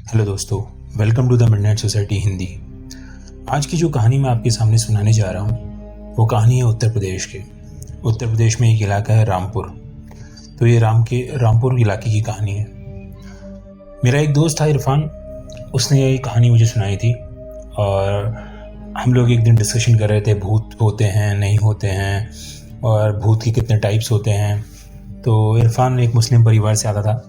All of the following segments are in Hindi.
हेलो दोस्तों, welcome to the midnight society Hindi. आज की जो कहानी मैं आपके सामने सुनाने जा रहा हूँ वो कहानी है उत्तर प्रदेश की। उत्तर प्रदेश में एक इलाका है रामपुर। तो ये रामपुर इलाके की कहानी है। मेरा एक दोस्त था इरफान, उसने ये कहानी मुझे सुनाई थी और हम लोग एक दिन डिस्कशन कर रहे थे भूत होते हैं नहीं होते हैं और भूत के कितने टाइप्स होते हैं। तो इरफान एक मुस्लिम परिवार से आता था,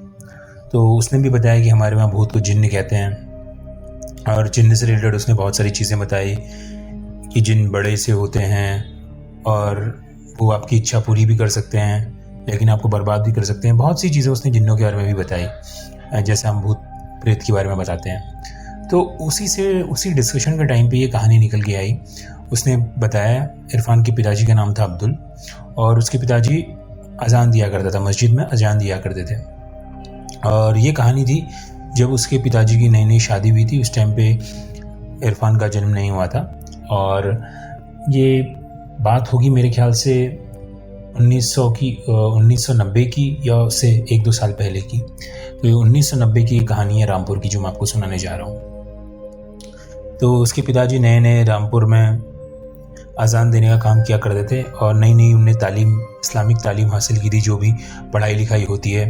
तो उसने भी बताया कि हमारे वहाँ भूत को जिन्न कहते हैं और जिन्न से रिलेटेड उसने बहुत सारी चीज़ें बताई कि जिन्न बड़े से होते हैं और वो आपकी इच्छा पूरी भी कर सकते हैं लेकिन आपको बर्बाद भी कर सकते हैं। बहुत सी चीज़ें उसने जिन्नों के बारे में भी बताई, जैसे हम भूत प्रेत के बारे में बताते हैं। तो उसी डिस्कशन के टाइम पे ये कहानी निकल के आई। उसने बताया इरफान के पिताजी का नाम था अब्दुल और उसके पिताजी अजान दिया करता था, मस्जिद में अजान दिया करते थे। और ये कहानी थी जब उसके पिताजी की नई नई शादी हुई थी। उस टाइम पे इरफान का जन्म नहीं हुआ था और ये बात होगी मेरे ख्याल से 1990 की या उससे 1-2 साल पहले की। तो ये 1990 की कहानी है रामपुर की जो मैं आपको सुनाने जा रहा हूँ। तो उसके पिताजी नए नए रामपुर में अजान देने का काम किया करते थे और नई नई उन्हें इस्लामिक तालीम हासिल की थी। जो भी पढ़ाई लिखाई होती है,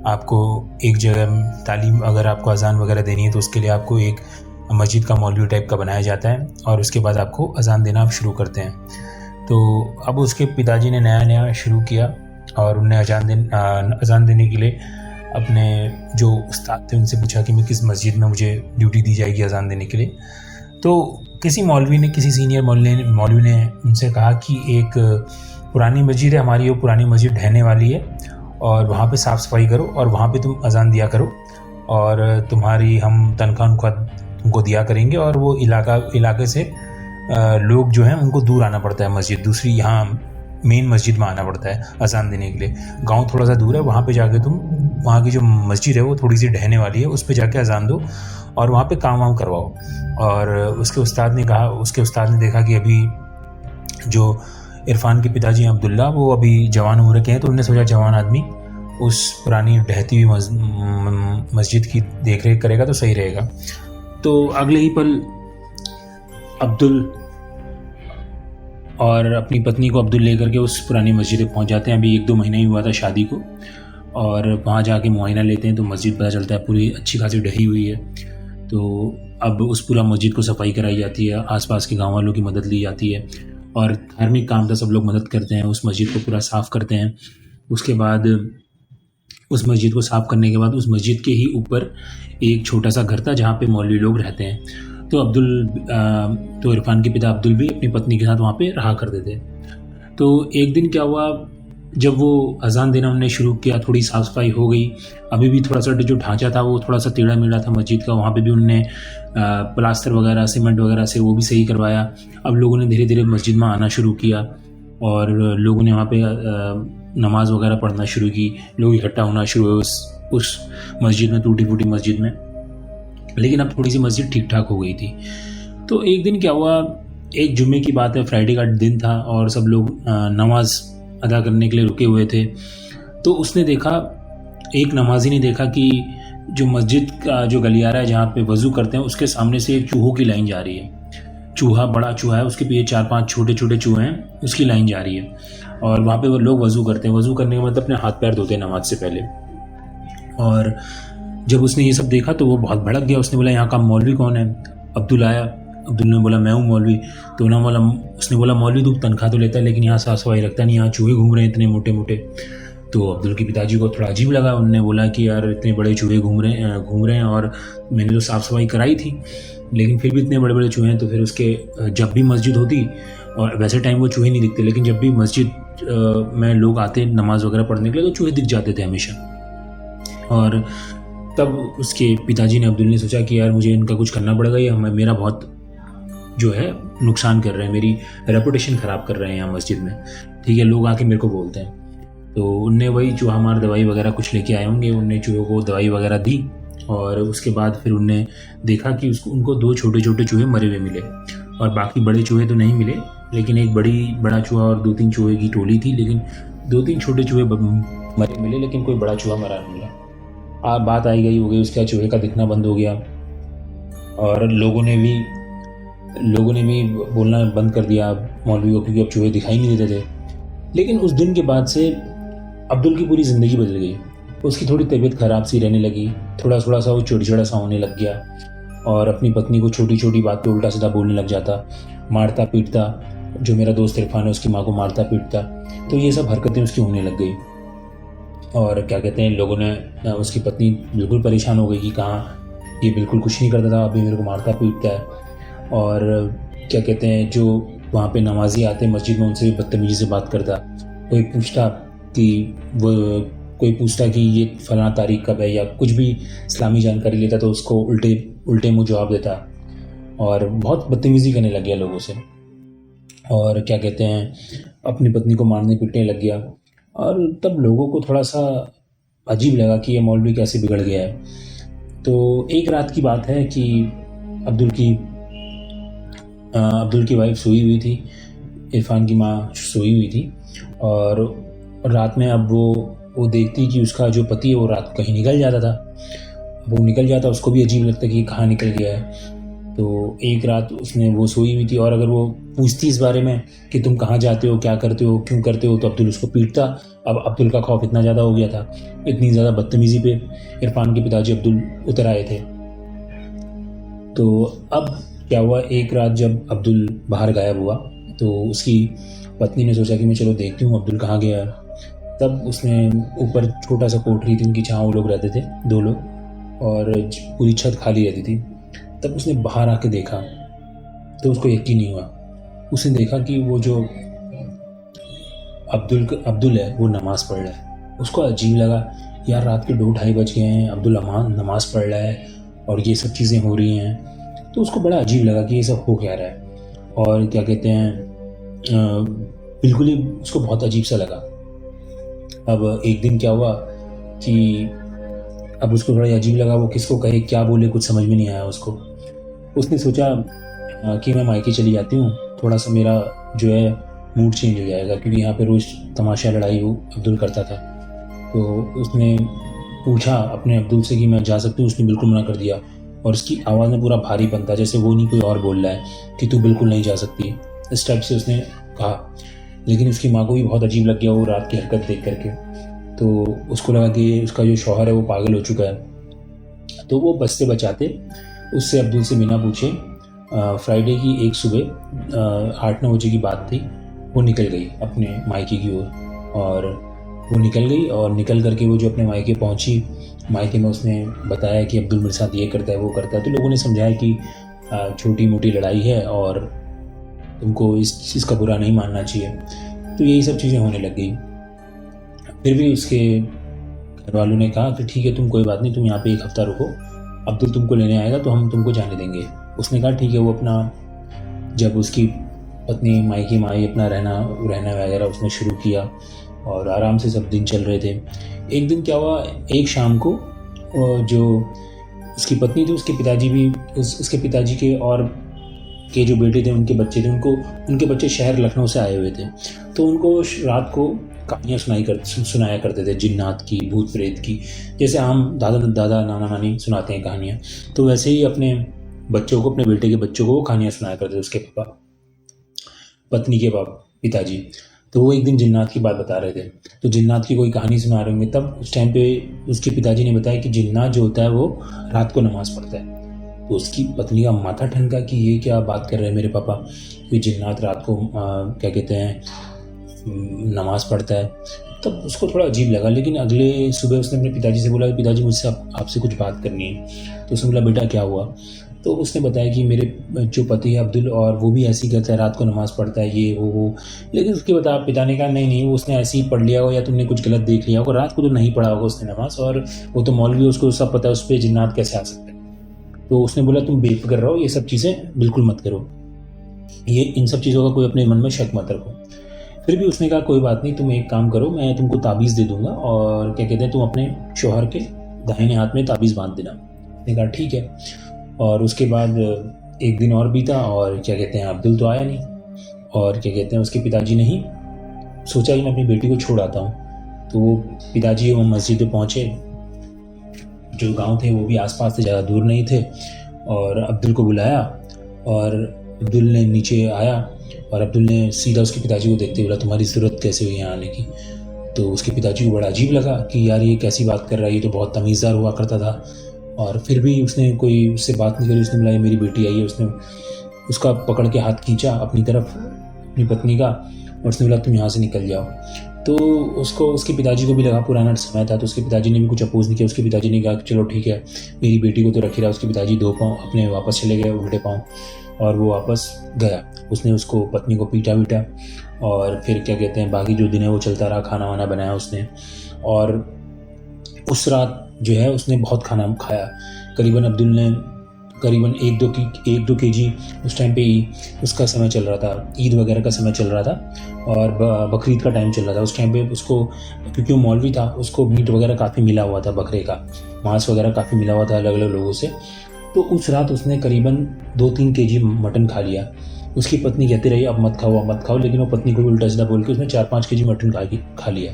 आपको एक जगह तालीम, अगर आपको अजान वगैरह देनी है तो उसके लिए आपको एक मस्जिद का मौलवी टाइप का बनाया जाता है और उसके बाद आपको अजान देना आप शुरू करते हैं। तो अब उसके पिताजी ने नया नया शुरू किया और उन्हें अजान देने के लिए अपने जो उस्ताद थे उनसे पूछा कि मैं किस मस्जिद में मुझे ड्यूटी दी जाएगी अजान देने के लिए। तो किसी सीनियर मौलवी ने उनसे कहा कि एक पुरानी मस्जिद है हमारी, वो पुरानी मस्जिद ढहने वाली है और वहाँ पे साफ़ सफाई करो और वहाँ पे तुम अजान दिया करो और तुम्हारी हम तनख्वाह तुमको दिया करेंगे। और वो इलाके से लोग जो हैं उनको दूर आना पड़ता है, मस्जिद दूसरी यहाँ मेन मस्जिद में आना पड़ता है अजान देने के लिए। गांव थोड़ा सा दूर है, वहाँ पे जाके तुम वहाँ की जो मस्जिद है वो थोड़ी सी ढहने वाली है, उस पे जाके अजान दो और वहाँ पे काम वाम करवाओ। और उसके उस्ताद ने देखा कि अभी जो इरफान के पिताजी अब्दुल्ला वो अभी जवान उम्र के हैं, तो उन्होंने सोचा जवान आदमी उस पुरानी ढहती हुई मस्जिद की देख रेख करेगा तो सही रहेगा। तो अगले ही पल अब्दुल और अपनी पत्नी को अब्दुल लेकर के उस पुरानी मस्जिद में पहुंच जाते हैं। अभी 1-2 महीना ही हुआ था शादी को और वहाँ जाके मुआयना लेते हैं तो मस्जिद पता चलता है पूरी अच्छी खासी ढही हुई है। तो अब उस पूरा मस्जिद को सफाई कराई जाती है, आसपास के गाँव वालों की मदद ली जाती है और धार्मिक काम का सब लोग मदद करते हैं, उस मस्जिद को पूरा साफ़ करते हैं। उसके बाद उस मस्जिद को साफ़ करने के बाद उस मस्जिद के ही ऊपर एक छोटा सा घर था जहाँ पे मौलवी लोग रहते हैं। तो इरफान के पिता अब्दुल भी अपनी पत्नी के साथ वहाँ पे रहा करते थे। तो एक दिन क्या हुआ, जब वो अजान देना उन्होंने शुरू किया, थोड़ी साफ़ सफाई हो गई। अभी भी थोड़ा सा जो ढांचा था वो थोड़ा सा टेढ़ा मेढ़ा था मस्जिद का, वहाँ पे भी उन्होंने प्लास्टर वगैरह सीमेंट वगैरह से वो भी सही करवाया। अब लोगों ने धीरे धीरे मस्जिद में आना शुरू किया और लोगों ने वहाँ पे नमाज वगैरह पढ़ना शुरू की। लोग इकट्ठा होना शुरू हुए उस मस्जिद में, टूटी फूटी मस्जिद में। लेकिन अब थोड़ी सी मस्जिद ठीक ठाक हो गई थी। तो एक दिन क्या हुआ, एक जुम्मे की बात है, फ्राइडे का दिन था और सब लोग नमाज अदा करने के लिए रुके हुए थे। तो उसने देखा, एक नमाजी ने देखा कि जो मस्जिद का जो गलियारा है जहाँ पे वज़ू करते हैं उसके सामने से एक चूहों की लाइन जा रही है। चूहा, बड़ा चूहा है, उसके पीछे 4-5 छोटे छोटे चूहे हैं, उसकी लाइन जा रही है और वहाँ पे वो लोग वज़ू करते हैं। वज़ू करने के मतलब अपने हाथ पैर धोते हैं नमाज से पहले। और जब उसने ये सब देखा तो वो बहुत भड़क गया। उसने बोला यहाँ का मौलवी कौन है? अब्दुल आया। अब्दुल ने बोला मैं हूँ मौलवी। तो उसने बोला मौलवी तू तनख्वाह तो लेता है लेकिन यहाँ साफ सफाई रखता नहीं, यहाँ चूहे घूम रहे हैं इतने मोटे मोटे। तो अब्दुल के पिताजी को थोड़ा अजीब लगा। उन्होंने बोला कि यार इतने बड़े चूहे घूम रहे हैं और मैंने तो साफ़ सफाई कराई थी लेकिन फिर भी इतने बड़े बड़े चूहे हैं। तो फिर उसके जब भी मस्जिद होती, और वैसे टाइम वो चूहे नहीं दिखते, लेकिन जब भी मस्जिद में लोग आते नमाज वगैरह पढ़ने के लिए तो चूहे दिख जाते थे हमेशा। और तब उसके पिताजी ने, अब्दुल ने सोचा कि यार मुझे इनका कुछ करना पड़ेगा, ये मेरा बहुत जो है नुकसान कर रहे हैं, मेरी रेपुटेशन ख़राब कर रहे हैं यहाँ मस्जिद में। ठीक है, लोग आके मेरे को बोलते हैं। तो उनने वही चूहा मार दवाई वगैरह कुछ लेके आए होंगे, उनने चूहों को दवाई वगैरह दी और उसके बाद फिर उनने देखा कि उनको 2 छोटे छोटे चूहे मरे हुए मिले और बाकी बड़े चूहे तो नहीं मिले। लेकिन एक बड़ा चूहा और 2-3 चूहे की टोली थी, लेकिन 2-3 छोटे चूहे मरे मिले लेकिन कोई बड़ा चूहा मरा नहीं मिला। बात आई गई हो गई, उसका चूहे का दिखना बंद हो गया। और लोगों ने भी बोलना बंद कर दिया मौलवी को, क्योंकि अब चूहे दिखाई नहीं देते थे। लेकिन उस दिन के बाद से अब्दुल की पूरी ज़िंदगी बदल गई। उसकी थोड़ी तबीयत ख़राब सी रहने लगी, थोड़ा सा वो चिड़चिड़ा सा होने लग गया और अपनी पत्नी को छोटी छोटी बात पे उल्टा सीधा बोलने लग जाता, मारता पीटता। जो मेरा दोस्त इरफान है उसकी माँ को मारता पीटता। तो ये सब हरकतें उसकी होने लग गई। और क्या कहते हैं, लोगों ने, उसकी पत्नी बिल्कुल परेशान हो गई कि कहाँ ये बिल्कुल कुछ नहीं करता था, अभी मेरे को मारता पीटता है। और क्या कहते हैं, जो वहाँ पे नमाजी आते मस्जिद में उनसे भी बदतमीजी से बात करता। कोई पूछता कि ये फलाना तारीख कब है या कुछ भी इस्लामी जानकारी लेता तो उसको उल्टे मुँह जवाब देता और बहुत बदतमीजी करने लग गया लोगों से। और क्या कहते हैं, अपनी पत्नी को मारने पीटने लग गया। और तब लोगों को थोड़ा सा अजीब लगा कि ये मौलवी कैसे बिगड़ गया है। तो एक रात की बात है कि अब्दुल की वाइफ सोई हुई थी, इरफान की माँ सोई हुई थी। और रात में अब वो देखती कि उसका जो पति है वो रात को कहीं निकल जाता था। वो निकल जाता, उसको भी अजीब लगता कि कहाँ निकल गया है। तो एक रात वो सोई हुई थी और अगर वो पूछती इस बारे में कि तुम कहाँ जाते हो, क्या करते हो, क्यों करते हो, तो अब्दुल उसको पीटता। अब अब्दुल का खौफ इतना ज़्यादा हो गया था, इतनी ज़्यादा बदतमीज़ी पे इरफान के पिताजी अब्दुल उतर आए थे। तो अब क्या हुआ, एक रात जब अब्दुल बाहर गायब हुआ तो उसकी पत्नी ने सोचा कि मैं चलो देखती हूँ अब्दुल कहाँ गया है। तब उसने ऊपर छोटा सा कोठरी थी उनकी, जहाँ वो लोग रहते थे 2 लोग, और पूरी छत खाली रहती थी। तब उसने बाहर आके देखा तो उसको यकीन नहीं हुआ। उसने देखा कि वो जो अब्दुल है वो नमाज़ पढ़ रहा है। उसको अजीब लगा, यार रात के 2-2:30 बज गए हैं, अब्दुल नमाज़ पढ़ रहा है और ये सब चीज़ें हो रही हैं। तो उसको बड़ा अजीब लगा कि ये सब हो क्या रहा है। और क्या कहते हैं, बिल्कुल ही उसको बहुत अजीब सा लगा। अब एक दिन क्या हुआ कि अब उसको थोड़ा अजीब लगा, वो किसको कहे क्या बोले कुछ समझ में नहीं आया उसको। उसने सोचा कि मैं मायके चली जाती हूँ, थोड़ा सा मेरा जो है मूड चेंज हो जाएगा, क्योंकि यहाँ पे रोज़ तमाशा लड़ाई वो अब्दुल करता था। तो उसने पूछा अपने अब्दुल से कि मैं जा सकती हूँ। उसने बिल्कुल मना कर दिया और उसकी आवाज़ में पूरा भारीपन था, जैसे वो नहीं कोई और बोल रहा है कि तू बिल्कुल नहीं जा सकती, इस टाइप से उसने कहा। लेकिन उसकी माँ को भी बहुत अजीब लग गया वो रात की हरकत देख करके। तो उसको लगा कि उसका जो शौहर है वो पागल हो चुका है। तो वो बचते बचाते उससे अब्दुल से बिना पूछे फ्राइडे की एक सुबह 8-9 बजे की बात थी, वो निकल गई अपने मायके की ओर। और वो निकल गई और निकल करके वो जो अपने मायके पहुंची, मायके में उसने बताया कि अब्दुल मेरे साथ ये करता है वो करता है। तो लोगों ने समझाया कि छोटी मोटी लड़ाई है और तुमको इस चीज़ का बुरा नहीं मानना चाहिए। तो यही सब चीज़ें होने लग गई। फिर भी उसके घर वालों ने कहा कि ठीक है, तुम कोई बात नहीं, तुम यहाँ पे 1 हफ्ता रुको, अब्दुल तुमको लेने आएगा तो हम तुमको जाने देंगे। उसने कहा ठीक है। वो अपना, जब उसकी पत्नी मायके में आई, अपना रहना वगैरह उसने शुरू किया और आराम से सब दिन चल रहे थे। एक दिन क्या हुआ, एक शाम को जो उसकी पत्नी थी, उसके पिताजी भी, उसके पिताजी के और के जो बेटे थे, उनके बच्चे थे, उनके बच्चे शहर लखनऊ से आए हुए थे। तो उनको रात को कहानियाँ सुनाया करते थे, जिन्नात की, भूत प्रेत की, जैसे हम दादा नाना नानी सुनाते हैं कहानियाँ। तो वैसे ही अपने बच्चों को, अपने बेटे के बच्चों को वो कहानियाँ सुनाया करते थे, उसके पत्नी के पिताजी। तो वो एक दिन जिन्नात की बात बता रहे थे, तो जिन्नात की कोई कहानी सुना रहे होंगे। तब उस टाइम पे उसके पिताजी ने बताया कि जिन्नात जो होता है वो रात को नमाज़ पढ़ता है। तो उसकी पत्नी का माथा ठनका कि ये क्या बात कर रहे हैं मेरे पापा, कि जिन्नात रात को क्या कहते हैं नमाज़ पढ़ता है। तब उसको थोड़ा अजीब लगा। लेकिन अगले सुबह उसने अपने पिताजी से बोला कि पिताजी मुझसे आपसे कुछ बात करनी है। तो उसने बोला बेटा क्या हुआ। तो उसने बताया कि मेरे जो पति है अब्दुल, और वो भी ऐसे ही करता है, रात को नमाज़ पढ़ता है, ये वो। लेकिन उसके पिता ने कहा नहीं वो उसने ऐसे ही पढ़ लिया हो या तुमने कुछ गलत देख लिया होगा, रात को तो नहीं पढ़ा होगा उसने नमाज़, और वो तो मौलवी, उसको सब पता है, उस पर जिन्नात कैसे आ सकते हैं। तो उसने बोला तुम बेफिक्र रहो, ये सब चीज़ें बिल्कुल मत करो, ये इन सब चीज़ों का कोई अपने मन में शक मत रखो। फिर भी उसने कहा कोई बात नहीं, तुम एक काम करो, मैं तुमको ताबीज़ दे दूंगा और क्या कहते हैं तुम अपने शौहर के दाहिने हाथ में ताबीज़ बांध देना। उसने कहा ठीक है। और उसके बाद एक दिन और बीता और क्या कहते हैं अब्दुल तो आया नहीं। और क्या कहते हैं उसके पिताजी ने ही सोचा कि मैं अपनी बेटी को छोड़ आता हूँ। तो वो पिताजी वो मस्जिद पे पहुँचे, जो गांव थे वो भी आसपास से ज़्यादा दूर नहीं थे, और अब्दुल को बुलाया और अब्दुल ने नीचे आया और अब्दुल ने सीधा उसके पिताजी को देखते बोला तुम्हारी ज़रूरत कैसे हुई यहाँ आने की। तो उसके पिताजी को बड़ा अजीब लगा कि यार ये कैसी बात कर रहा है, ये तो बहुत तमीज़दार हुआ करता था, और फिर भी उसने कोई उससे बात नहीं करी। उसने बोला ये मेरी बेटी आई है। उसने उसका पकड़ के हाथ खींचा अपनी तरफ, अपनी पत्नी का, और उसने बोला तुम यहाँ से निकल जाओ। तो उसको उसके पिताजी को भी लगा पुराना समय था, तो उसके पिताजी ने भी कुछ अपोज नहीं किया। उसके पिताजी ने कहा कि चलो ठीक है, मेरी बेटी को तो रख ही रहा। उसके पिताजी दो पाँव अपने वापस चले गए उल्टे पाँव, और वो वापस गया। उसने उसको पत्नी को पीटा वीटा, और फिर क्या कहते हैं बाकी जो दिन है वो चलता रहा। खाना वाना बनाया उसने, और उस रात जो है उसने बहुत खाना खाया। करीबन अब्दुल ने करीबन 1-2 केजी उस टाइम पे ही उसका समय चल रहा था, ईद वगैरह का समय चल रहा था और बकरीद का टाइम चल रहा था। उस टाइम पे उसको, क्योंकि वो मौलवी था, उसको मीट वगैरह काफ़ी मिला हुआ था, बकरे का मांस वगैरह काफ़ी मिला हुआ था अलग अलग लोगों से। तो उस रात उसने करीबन 2-3 केजी मटन खा लिया। उसकी पत्नी कहती रही अब मत खाओ अब मत खाओ, लेकिन वो पत्नी को भी उल्टा सीधा बोल के उसने 4-5 केजी मटन खा लिया।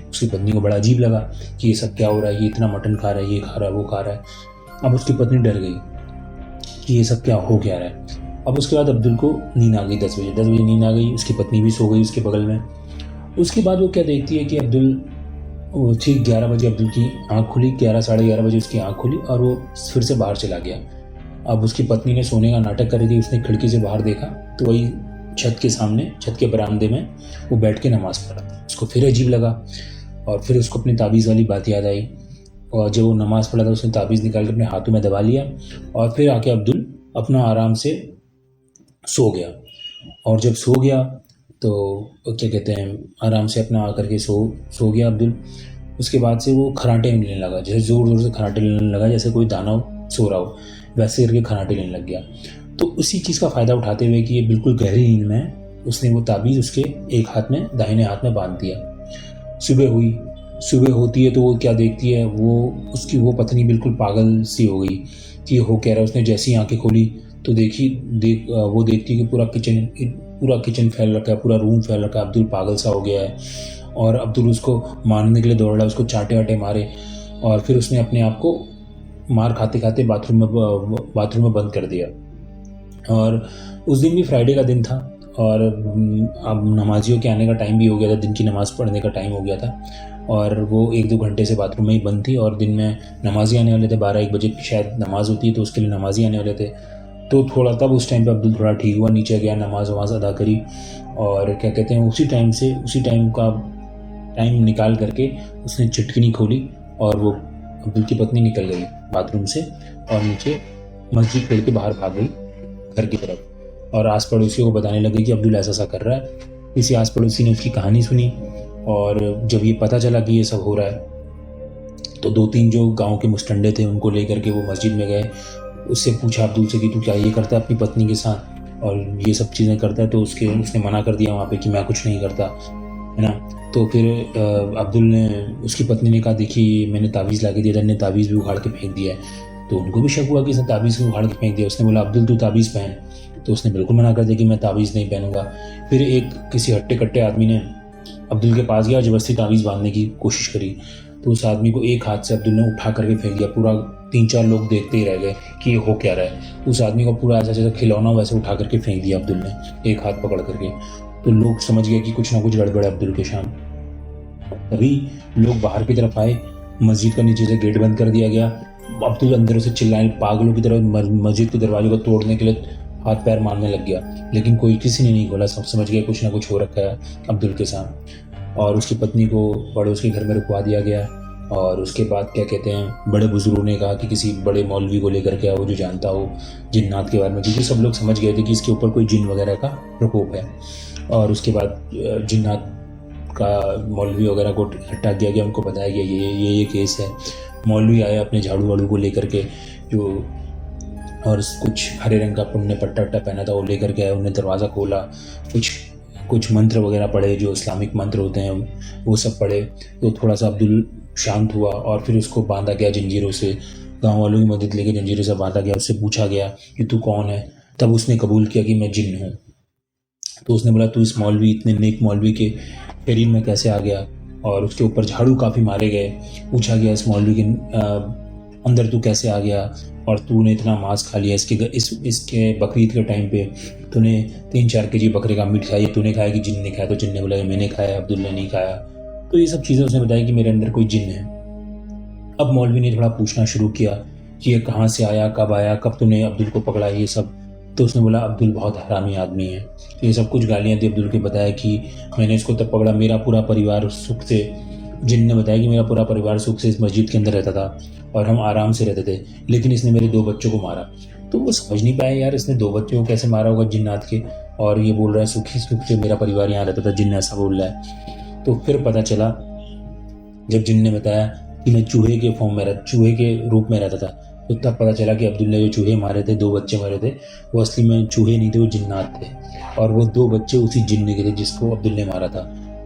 उसकी पत्नी को बड़ा अजीब लगा कि ये सब क्या हो रहा है, ये इतना मटन खा रहा है, ये खा रहा है, वो खा रहा है। अब उसकी पत्नी डर गई कि ये सब क्या हो क्या रहा है। अब उसके बाद अब्दुल को नींद आ गई 10 बजे नींद आ गई। उसकी पत्नी भी सो गई उसके बगल में। उसके बाद वो क्या देखती है कि अब्दुल ठीक 11 बजे अब्दुल की आँख खुली, 11-11:30 बजे उसकी आँख खुली और वो फिर से बाहर चला गया। अब उसकी पत्नी ने सोने का नाटक कर रही थी, उसने खिड़की से बाहर देखा तो वही छत के सामने, छत के बरामदे में वो बैठ के नमाज़ पढ़ा। उसको फिर अजीब लगा और फिर उसको अपनी ताबीज़ वाली बात याद आई, और जब वो नमाज़ पढ़ा था उसने ताबीज़ निकाल के अपने हाथों में दबा लिया और फिर आके अब्दुल अपना आराम से सो गया। और जब सो गया तो क्या कहते हैं आराम से अपना आकर के सो गया अब्दुल। उसके बाद से वो खराटे लेने लगा, जैसे ज़ोर ज़ोर से खराटे लेने लगा, जैसे कोई दानव सो रहा हो वैसे करके खराटे लेने लग गया। तो उसी चीज़ का फ़ायदा उठाते हुए कि ये बिल्कुल गहरी नींद में, उसने वो ताबीज़ उसके एक हाथ में, दाहिने हाथ में बांध दिया। सुबह होती है तो वो क्या देखती है, वो उसकी वो पत्नी बिल्कुल पागल सी हो गई कि हो क्या रहा है। उसने जैसी आंखें खोली तो वो देखती है कि पूरा किचन फैल रखा है, पूरा रूम फैल रखा है। अब्दुल पागल सा हो गया है और अब्दुल उसको मारने के लिए दौड़ रहा है, उसको चाटे वाटे मारे, और फिर उसने अपने आप को मार खाते खाते बाथरूम में बंद कर दिया। और उस दिन भी फ्राइडे का दिन था और अब नमाजियों के आने का टाइम भी हो गया था, दिन की नमाज़ पढ़ने का टाइम हो गया था, और वो 1-2 घंटे से बाथरूम में ही बंद थी। और दिन में नमाजी आने वाले थे, 12-1 बजे की शायद नमाज़ होती है तो उसके लिए नमाजी आने वाले थे। तो थोड़ा तब उस टाइम पे अब्दुल थोड़ा ठीक हुआ, नीचे गया, नमाज वमाज़ अदा करी, और क्या कहते हैं उसी टाइम का टाइम निकाल करके उसने चिटकिनी खोली और वो अब्दुल की पत्नी निकल गई बाथरूम से और नीचे मस्जिद छोड़ के बाहर भाग गई घर की तरफ। और आस पड़ोसियों को बताने लगे कि अब्दुल ऐसा कर रहा है। किसी आस पड़ोसी ने उसकी कहानी सुनी, और जब ये पता चला कि ये सब हो रहा है तो 2-3 जो गांव के मुस्टंडे थे उनको लेकर के वो मस्जिद में गए। उससे पूछा अब्दुल से कि तू क्या ये करता है अपनी पत्नी के साथ और ये सब चीज़ें करता है, तो उसने मना कर दिया वहाँ पे कि मैं कुछ नहीं करता, है ना। तो फिर अब्दुल ने, उसकी पत्नी ने कहा देखिए मैंने ताबीज़ ला के दिया था, ने ताबीज़ भी उखाड़ के फेंक दिया है। तो उनको भी शक हुआ कि इसने ताबीज़ को उखाड़ के फेंक दिया। उसने बोला अब्दुल तू ताबीज़ पहन, तो उसने बिल्कुल मना कर दिया कि मैं ताबीज़ नहीं पहनूंगा। फिर किसी हट्टे कट्टे आदमी ने अब्दुल के पास गया और ज़बरदस्ती ताबीज़ बांधने की कोशिश करी, तो उस आदमी को एक हाथ से अब्दुल ने उठा करके फेंक दिया। पूरा 3-4 लोग देखते ही रह गए कि ये हो क्या रहा है। उस आदमी को पूरा ऐसा जैसे खिलौना वैसे उठा करके फेंक दिया अब्दुल ने, एक हाथ पकड़ करके। तो लोग समझ गए कि कुछ ना कुछ गड़बड़ है अब्दुल के शाम। तभी लोग बाहर की तरफ आए, मस्जिद का नीचे से गेट बंद कर दिया गया। अब्दुल अंदरों से चिल्लाने पागलों की तरह मस्जिद के दरवाजे को तोड़ने के लिए हाथ पैर मारने लग गया, लेकिन किसी ने नहीं खोला। सब समझ गए कुछ ना कुछ हो रखा है अब्दुल के साथ। और उसकी पत्नी को पड़ोस के घर में रुकवा दिया गया। और उसके बाद क्या कहते हैं बड़े बुजुर्गों ने कहा कि किसी बड़े मौलवी को लेकर के आओ जो जानता हो जिन्नात के बारे में, क्योंकि सब लोग समझ गए थे कि इसके ऊपर कोई जिन वगैरह का प्रकोप है। और उसके बाद जिन्नात का मौलवी वगैरह को हटा दिया गया, उनको बताया गया ये केस है। मौलवी आए अपने झाड़ू वाड़ू को लेकर के, जो और कुछ हरे रंग का पुण्य पट्टा पहना था वो लेकर के आए। उन्हें दरवाज़ा खोला, कुछ मंत्र वगैरह पढ़े जो इस्लामिक मंत्र होते हैं वो सब पढ़े। तो थोड़ा सा अब्दुल शांत हुआ और फिर उसको बांधा गया जंजीरों से, गांव वालों की मदद लेके जंजीरों से बांधा गया। उससे पूछा गया कि तू कौन है, तब उसने कबूल किया कि मैं जिन्न हूँ। तो उसने बोला तू इस मौलवी, इतने नेक मौलवी के शरीर में कैसे आ गया। और उसके ऊपर झाड़ू काफ़ी मारे गए। पूछा गया इस मौलवी के अंदर तू कैसे आ गया, और तूने इतना मांस खा लिया इसके बकरीद के टाइम पे तूने 3-4 केजी बकरे का मीट खाया, तूने खाया कि जिन ने खाया? तो जिन ने बोला कि मैंने खाया, अब्दुल ने नहीं खाया। तो ये सब चीज़ें उसने बताया कि मेरे अंदर कोई जिन है। अब मौलवी ने थोड़ा पूछना शुरू किया कि ये कहाँ से आया, कब आया, कब तूने अब्दुल को पकड़ा, ये सब। तो उसने बोला अब्दुल बहुत हरामी आदमी है। तो ये सब कुछ गालियाँ दी अब्दुल के। बताया कि मैंने इसको तब पकड़ा, मेरा पूरा परिवार सुख से, जिन ने बताया कि मेरा पूरा परिवार सुख से इस मस्जिद के अंदर रहता था और हम आराम से रहते थे, लेकिन इसने मेरे 2 बच्चों को मारा। तो वो समझ नहीं पाया यार इसने 2 बच्चों को कैसे मारा होगा जिन्नात के, और ये बोल रहा है सुखी सुख से मेरा परिवार यहाँ रहता था, जिन्न ऐसा बोल रहा है। तो फिर पता चला जब जिन ने बताया कि मैं चूहे के रूप में रहता था, तो तब पता चला कि अब्दुल ने जो चूहे मारे थे, 2 बच्चे मारे थे, वो असली में चूहे नहीं थे, वो जिन्नात थे, और वो 2 बच्चे उसी जिन्न के थे जिसको अब्दुल ने मारा था।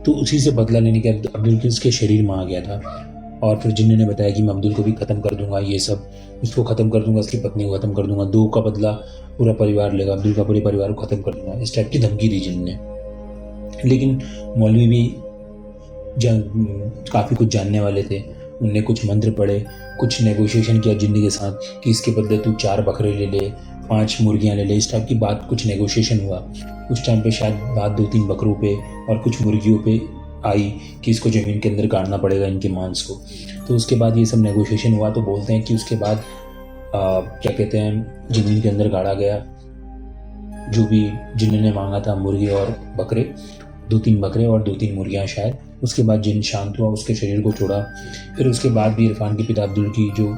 तो उसी से बदला लेने के अब्दुल के उसके शरीर में आ गया था। और फिर जिन्न ने बताया कि मैं अब्दुल को भी ख़त्म कर दूंगा, ये सब उसको ख़त्म कर दूंगा, उसकी पत्नी को ख़त्म कर दूंगा, 2 का बदला पूरा परिवार लेगा, अब्दुल का पूरे परिवार को ख़त्म कर दूंगा, इस टाइप की धमकी दी जिन्न ने। लेकिन मौलवी भी काफ़ी कुछ जानने वाले थे, उनने कुछ मंत्र पढ़े, कुछ नेगोशिएशन किया जिन्नी के साथ कि इसके बदले तू 4 बकरे ले ले, 5 मुर्गियाँ ले ले, इस टाइप की बात, कुछ नेगोशिएशन हुआ। उस टाइम पे शायद बात 2-3 बकरों पे और कुछ मुर्गियों पे आई कि इसको ज़मीन के अंदर गाड़ना पड़ेगा इनके मांस को। तो उसके बाद ये सब नेगोशिएशन हुआ। तो बोलते हैं कि उसके बाद क्या कहते हैं, ज़मीन के अंदर गाड़ा गया जो भी जिन्न ने मांगा था, मुर्गे और बकरे, 2-3 बकरे और 2-3 मुर्गियाँ शायद। उसके बाद जिन शांत हुआ, उसके शरीर को छोड़ा। फिर उसके बाद भी इरफान के पिता अब्दुल की जो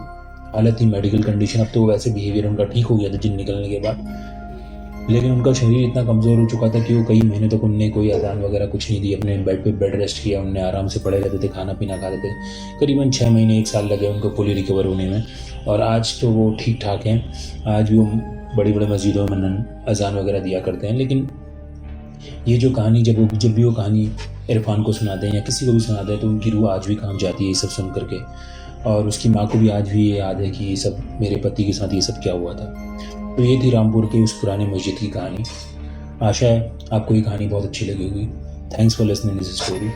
हालत थी, मेडिकल कंडीशन, अब तो वैसे बिहेवियर उनका ठीक हो गया था जिन निकलने के बाद, लेकिन उनका शरीर इतना कमज़ोर हो चुका था कि वो कई महीने तक उनने कोई अजान वगैरह कुछ नहीं दी, अपने बेड पे बेड रेस्ट किया, उनने आराम से पड़े रहते थे, खाना पीना खाते थे। करीबन 6 महीने 1 साल लगे उनको फुली रिकवर होने में, और आज तो वो ठीक ठाक हैं। आज भी वो बड़ी बड़ी मस्जिदों में अजान वगैरह दिया करते हैं। लेकिन ये जो कहानी जब भी वो कहानी इरफान को सुनाते हैं या किसी को भी सुनाते हैं, तो उनकी रूह आज भी कांप जाती है ये सब सुन करके, और उसकी माँ को भी आज भी ये याद है कि ये सब मेरे पति के साथ ये सब क्या हुआ था। तो ये थी रामपुर के उस पुराने मस्जिद की कहानी। आशा है आपको ये कहानी बहुत अच्छी लगी होगी। Thanks for listening this story.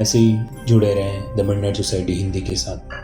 ऐसे ही जुड़े रहें द मिडनाइट सोसाइटी हिंदी के साथ।